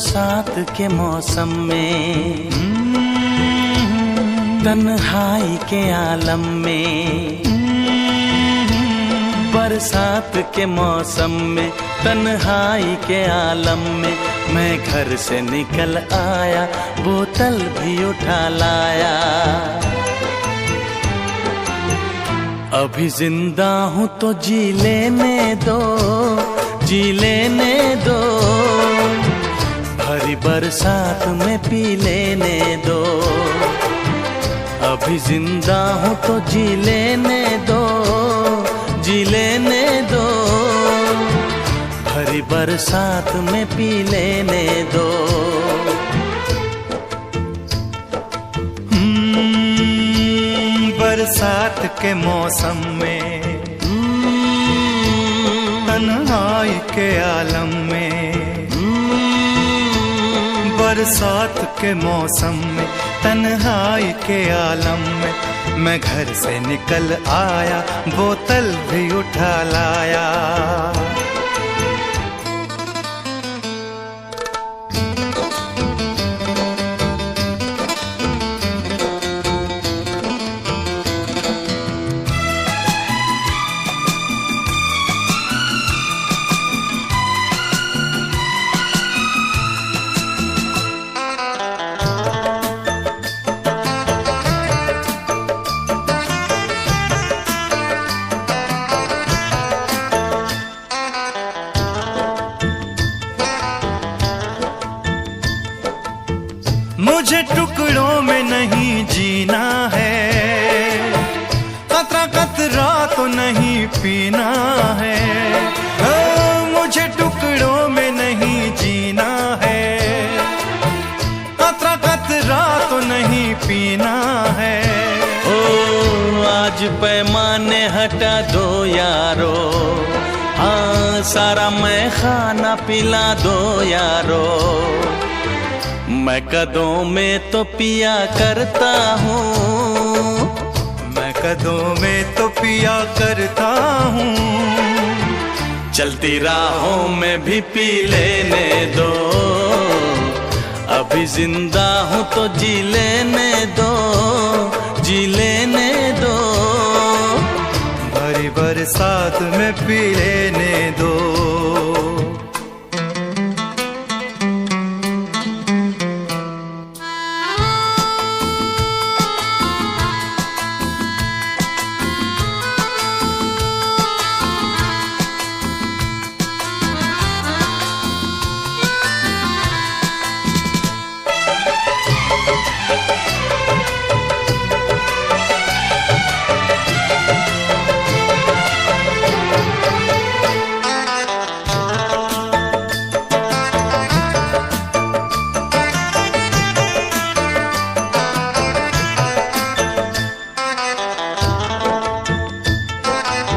बरसात के मौसम में, तन्हाई के आलम में, बरसात के मौसम में, तन्हाई के आलम में, मैं घर से निकल आया, बोतल भी उठा लाया। अभी जिंदा हूँ तो जी लेने दो, जी लेने दो, भरी बरसात में पी लेने दो। अभी जिंदा हूँ तो जी लेने दो, जी लेने दो, भरी बरसात में पी लेने दो। बरसात के मौसम में, तन्हाई के आलम में, बरसात के मौसम में, तन्हाई के आलम में, मैं घर से निकल आया, बोतल भी उठा लाया। मुझे टुकड़ों में नहीं जीना है, कतरा कतरा तो नहीं पीना है। मुझे टुकड़ों में नहीं जीना है, कतरा कतरा तो नहीं पीना है। ओ आज पैमाने हटा दो यारो, हाँ सारा मैं खाना पिला दो यारो। मैं कदों में तो पिया करता हूँ, मैं कदों में तो पिया करता हूँ। चलती राहों में भी पी लेने दो, अभी जिंदा हूँ तो जी लेने दो, जी लेने दो, भरी बरसात में पी लेने दो।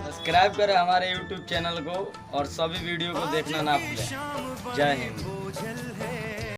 सब्सक्राइब करें हमारे YouTube चैनल को और सभी वीडियो को देखना ना भूलें। जय हिंद।